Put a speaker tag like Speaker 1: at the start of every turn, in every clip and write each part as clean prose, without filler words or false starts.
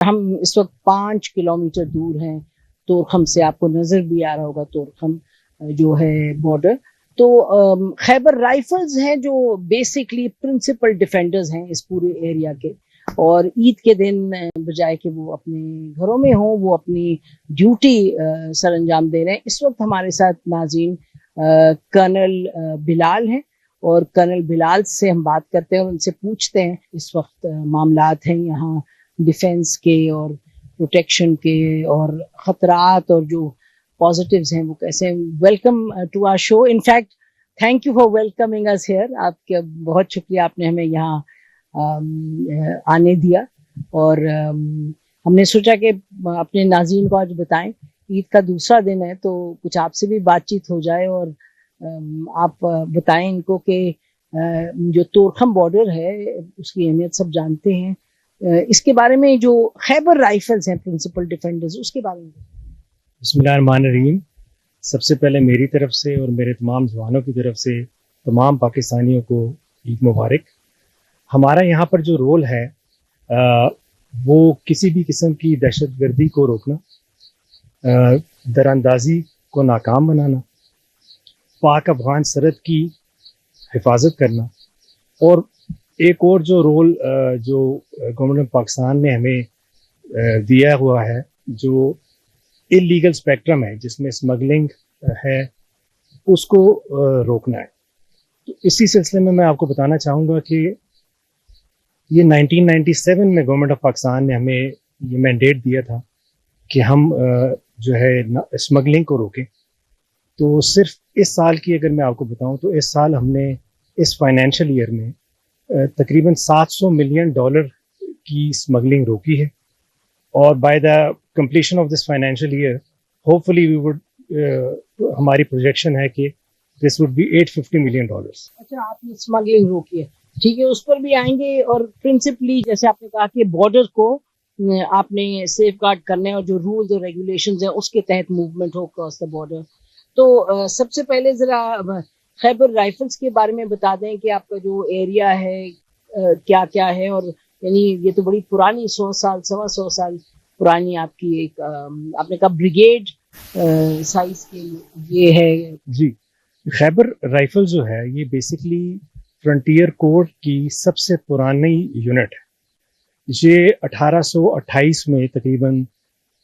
Speaker 1: ہم اس وقت 5 کلومیٹر دور ہیں تورخم سے، آپ کو نظر بھی آ رہا ہوگا تورخم جو ہے بارڈر. تو خیبر رائفلز ہیں جو بیسکلی پرنسپل ڈیفینڈرز ہیں اس پورے ایریا کے، اور عید کے دن بجائے کہ وہ اپنے گھروں میں ہوں وہ اپنی ڈیوٹی سر انجام دے رہے ہیں. اس وقت ہمارے ساتھ ناظرین کرنل بلال ہیں، اور کرنل بلال سے ہم بات کرتے ہیں اور ان سے پوچھتے ہیں اس وقت معاملات ہیں یہاں ڈیفینس کے اور پروٹیکشن کے اور خطرات اور جو پازیٹیوز ہیں وہ کیسے ہیں. Welcome to our show. In fact thank you for welcoming us here. آپ کا بہت شکریہ، آپ نے ہمیں یہاں آنے دیا، اور ہم نے سوچا کہ اپنے ناظرین کو آج بتائیں. عید کا دوسرا دن ہے تو کچھ آپ سے بھی بات چیت ہو جائے، اور آپ بتائیں ان کو کہ جو تورخم بارڈر ہے اس کی اہمیت سب جانتے ہیں، اس کے بارے میں جو خیبر رائفلز ہیں پرنسپل ڈیفینڈرز، اس کے بارے میں.
Speaker 2: بسم اللہ الرحمن الرحیم. سب سے پہلے میری طرف سے اور میرے تمام جوانوں کی طرف سے تمام پاکستانیوں کو عید مبارک. ہمارا یہاں پر جو رول ہے وہ کسی بھی قسم کی دہشت گردی کو روکنا، دراندازی کو ناکام بنانا، پاک افغان سرحد کی حفاظت کرنا، اور ایک اور جو رول جو گورنمنٹ آف پاکستان نے ہمیں دیا ہوا ہے، جو اللیگل اسپیکٹرم ہے جس میں اسمگلنگ ہے، اس کو روکنا ہے. تو اسی سلسلے میں آپ کو بتانا چاہوں گا کہ یہ 1997 میں گورنمنٹ آف پاکستان نے ہمیں یہ مینڈیٹ دیا تھا کہ ہم جو ہے اسمگلنگ کو روکیں. تو صرف اس سال کی اگر میں آپ کو بتاؤں تو اس سال ہم نے اس فائنینشیل ایئر میں تقریباً $700 ملین کی اسمگلنگ روکی ہے، اور by the completion of this financial year hopefully we would ہماری پروجیکشن ہے کہ دس وڈ بی $850 ملین.
Speaker 1: اچھا، آپ نے اسمگلنگ روکی ہے، ٹھیک ہے، اس پر بھی آئیں گے. اور پرنسپلی جیسے آپ نے کہا کہ بارڈر کو آپ نے سیف گارڈ کرنے اور جو رولز اور ریگولیشنز ہیں اس کے تحت movement who cross the border. تو سب سے پہلے ذرا خیبر رائفلز کے بارے میں بتا دیں کہ آپ کا جو ایریا ہے کیا کیا ہے، اور یعنی یہ تو بڑی پرانی 100 سال 125 سال پرانی آپ کی ایک آپ نے کہا بریگیڈ سائز کی یہ ہے.
Speaker 2: جی، خیبر رائفل جو ہے یہ بیسکلی فرنٹیئر کور کی سب سے پرانی یونٹ ہے. یہ 1828 میں تقریباً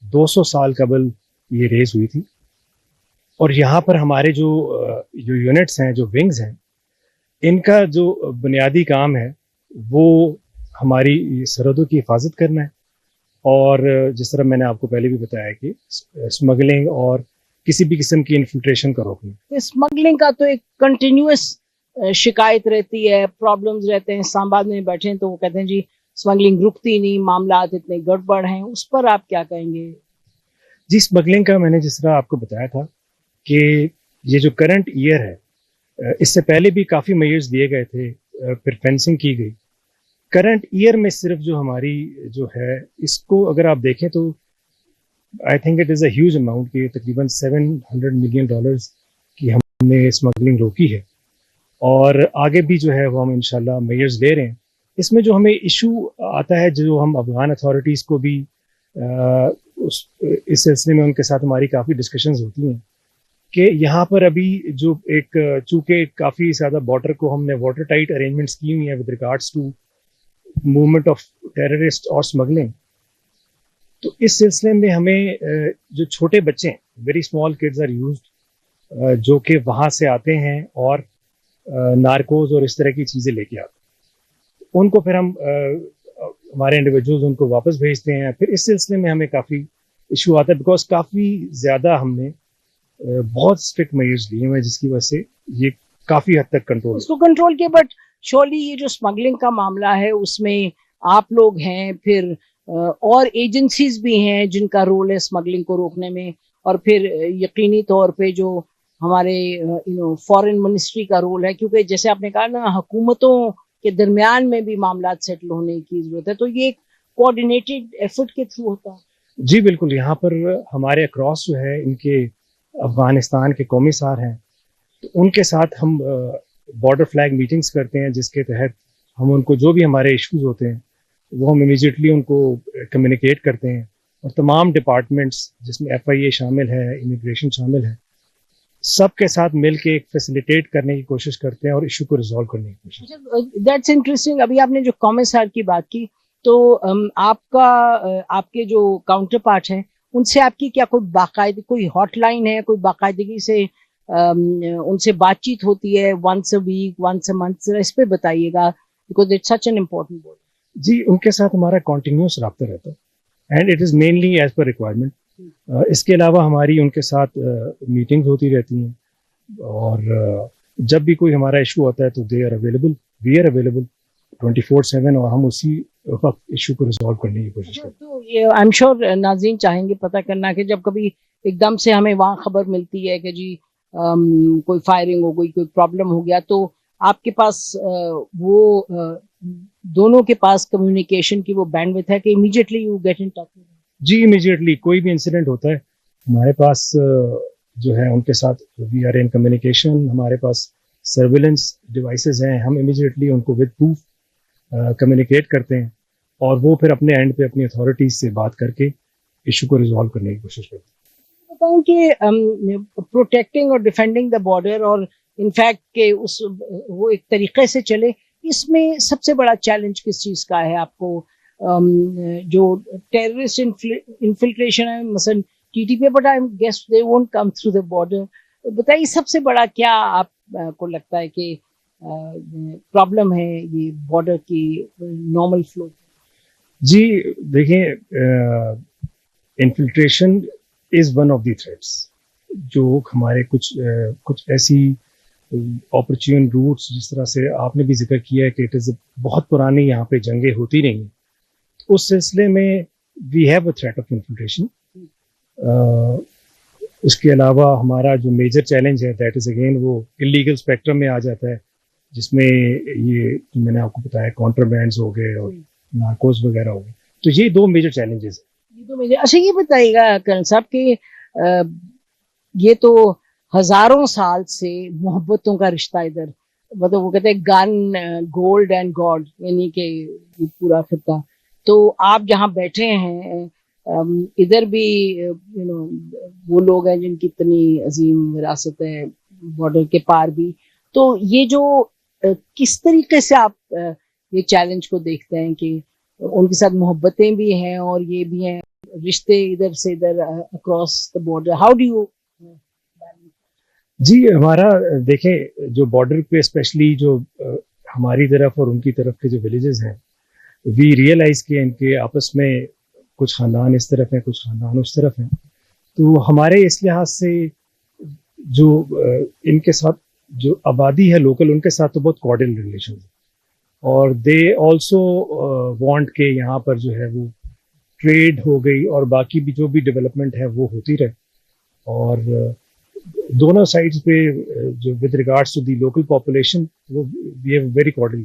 Speaker 2: 200 سال قبل یہ ریز ہوئی تھی، اور یہاں پر ہمارے جو یونٹس ہیں، جو ونگز ہیں، ان کا جو بنیادی کام ہے وہ ہماری سرحدوں کی حفاظت کرنا ہے، اور جس طرح میں نے آپ کو پہلے بھی بتایا کہ اسمگلنگ اور کسی بھی قسم کی انفلٹریشن کا روکنا.
Speaker 1: اسمگلنگ کا تو ایک کنٹینیوس شکایت رہتی ہے، پرابلمز رہتے ہیں. اسلام آباد میں بیٹھے ہیں تو وہ کہتے ہیں جی اسمگلنگ رکتی نہیں، معاملات اتنے گڑبڑ ہیں. اس پر آپ کیا کہیں گے؟
Speaker 2: جی، اسمگلنگ کا میں نے جس طرح آپ کو بتایا تھا کہ یہ جو کرنٹ ایئر ہے، اس سے پہلے بھی کافی میئرز دیے گئے تھے، پھر فینسنگ کی گئی. کرنٹ ایئر میں صرف جو ہماری جو ہے اس کو اگر آپ دیکھیں تو I think it is a huge amount کہ تقریباً $700 ملین کی ہم نے اسمگلنگ روکی ہے، اور آگے بھی جو ہے وہ ہم انشاءاللہ میئرز لے رہے ہیں. اس میں جو ہمیں ایشو آتا ہے، جو ہم افغان اتھارٹیز کو بھی اس سلسلے میں ان کے ساتھ ہماری کافی ڈسکشنز ہوتی ہیں کہ یہاں پر ابھی جو ایک چونکہ کافی زیادہ بارڈر کو ہم نے واٹر ٹائٹ ارینجمنٹس کی ہوئی ہیں with regards to movement of terrorist اور اسمگلنگ. تو اس سلسلے میں ہمیں جو چھوٹے بچے ہیں، very small kids are used, جو کہ وہاں سے آتے ہیں اور نارکوز اور اس طرح کی چیزیں لے کے آتے ہیں، ان کو پھر ہم ہمارے انڈیویجولز ان کو واپس بھیجتے ہیں. پھر اس سلسلے میں ہمیں کافی ایشو آتا ہے بیکاز کافی زیادہ ہم نے بہت اسٹرکٹ میئرز لیے ہوئے، جس کی وجہ سے یہ کافی حد تک کنٹرول
Speaker 1: اس کو کنٹرول کیا. بٹ شورلی یہ جو اسمگلنگ کا معاملہ ہے اس میں آپ لوگ ہیں، پھر اور ایجنسیز بھی ہیں جن کا رول ہے اسمگلنگ کو روکنے میں، اور پھر یقینی طور پہ جو ہمارے فارن منسٹری کا رول ہے، کیونکہ جیسے آپ نے کہا نا حکومتوں کے درمیان میں بھی معاملات سیٹل ہونے کی ضرورت ہے، تو یہ ایک کوآرڈینیٹڈ ایفرٹ کے تھرو ہوتا ہے.
Speaker 2: جی بالکل. یہاں پر ہمارے اکراس جو ہے ان کے افغانستان کے قومی سار ہیں، تو ان کے ساتھ ہم بارڈر فلیگ میٹنگز کرتے ہیں، جس کے تحت ہم ان کو جو بھی ہمارے ایشوز ہوتے ہیں وہ ہم امیجیٹلی ان کو کمیونیکیٹ کرتے ہیں، اور تمام ڈپارٹمنٹس جس میں FIA شامل ہے، امیگریشن شامل ہے، سب کے ساتھ مل کے ایک فیسیلیٹیٹ کرنے کی کوشش کرتے ہیں اور ایشو کو ریزالو کرنے کی کوشش کرتے ہیں۔
Speaker 1: That's interesting. ابھی آپ نے جو کامسار کی بات کی، تو آپ کے جو کاؤنٹر پارٹ ہیں ان سے آپ کی کیا کوئی باقاعدہ کوئی ہاٹ لائن ہے، کوئی باقاعدگی سے ان سے بات چیت ہوتی ہے، once a week, once a month? اس پہ بتائیے گا، because it's such an important board.
Speaker 2: جی، ان کے ساتھ ہمارا کنٹینیوس رابطہ رہتا ہے، and it is mainly as per requirement. اس کے علاوہ ہماری ان کے ساتھ میٹنگز ہوتی رہتی ہیں، اور جب بھی کوئی ہمارا ایشو ہوتا ہے تو they are available, we are available 24/7، اور ہم اسی وقت ایشو کو ریزالو کرنے کی کوشش کرتے ہیں.
Speaker 1: تو آئی ایم شیور ناظرین چاہیں گے پتہ کرنا کہ جب کبھی ایک دم سے ہمیں وہاں خبر ملتی ہے کہ جی کوئی فائرنگ ہو گئی، کوئی پرابلم ہو گیا، تو آپ کے پاس وہ دونوں کے پاس کمیونیکیشن کی وہ بینڈ وتھ ہے کہ immediately you get in touch.
Speaker 2: جی، امیجیٹلی کوئی بھی انسیڈنٹ ہوتا ہے ہمارے پاس جو ہے ان کے ساتھ وی آر ان کمیونیکیشن. ہمارے پاس سرویلنس ڈیوائسز ہیں، ہم امیجیٹلی ان کو ود پروف کمیونیکیٹ کرتے ہیں، اور وہ پھر اپنے اینڈ پہ اپنی اتھارٹیز سے بات کر کے ایشو کو ریزالو کرنے کی کوشش کرتے ہیں.
Speaker 1: بتاؤں کہ پروٹیکٹنگ اور ڈیفینڈنگ دا بارڈر، اور انفیکٹ کہ وہ ایک طریقے سے چلے، اس میں سب سے بڑا چیلنج کس چیز کا ہے آپ کو؟ جو ٹیررسٹ انفلٹریشن ہے مثلا TTP، but I guess they won't come through the border. بتائیے سب سے بڑا کیا آپ کو لگتا ہے کہ پرابلم ہے یہ بارڈر کی نارمل فلو؟
Speaker 2: جی دیکھیں، infiltration is one of the threats, جو ہمارے کچھ ایسی اپرچون روٹس، جس طرح سے آپ نے بھی ذکر کیا ہے کہ اٹ از بہت پرانی یہاں پہ جنگیں ہوتی رہی ہیں، اس سلسلے میں we have a threat of infiltration. اس کے علاوہ ہمارا جو میجر چیلنج ہے دیٹ از اگین وہ اللیگل اسپیکٹرم میں آ جاتا ہے، جس میں یہ میں نے آپ کو بتایا کانٹرابینڈز ہو گئے اور نارکوز وغیرہ ہو گئے. تو یہ دو میجر چیلنجز ہیں.
Speaker 1: اچھا یہ بتائیے گا کرن صاحب کہ یہ تو ہزاروں سال سے محبتوں کا رشتہ ادھر، مطلب وہ کہتے ہیں گن گولڈ اینڈ گاڈ، یعنی کہ یہ پورا خطہ. تو آپ جہاں بیٹھے ہیں ادھر بھی وہ لوگ ہیں جن کی اتنی عظیم وراثت ہے بارڈر کے پار بھی. تو یہ جو کس طریقے سے آپ یہ چیلنج کو دیکھتے ہیں کہ ان کے ساتھ محبتیں بھی ہیں اور یہ بھی ہیں رشتے ادھر سے ادھر across the border, how do you?
Speaker 2: جی ہمارا دیکھیں جو بارڈر پہ اسپیشلی جو ہماری طرف اور ان کی طرف کے جو ولیجز ہیں، وی ریئلائز کہ ان کے آپس میں کچھ خاندان اس طرف ہیں، کچھ خاندان اس طرف ہیں. تو ہمارے اس لحاظ سے جو ان کے ساتھ جو آبادی ہے لوکل، ان کے ساتھ تو بہت کارڈل ریلیشن ہے، اور دے آلسو وانٹ کہ یہاں پر جو ہے وہ ٹریڈ ہو گئی اور باقی بھی جو بھی ڈیولپمنٹ ہے وہ ہوتی رہے. اور دونوں سائڈس پہ جو with regards to the local population وہ وی ہیو ویری کارڈل.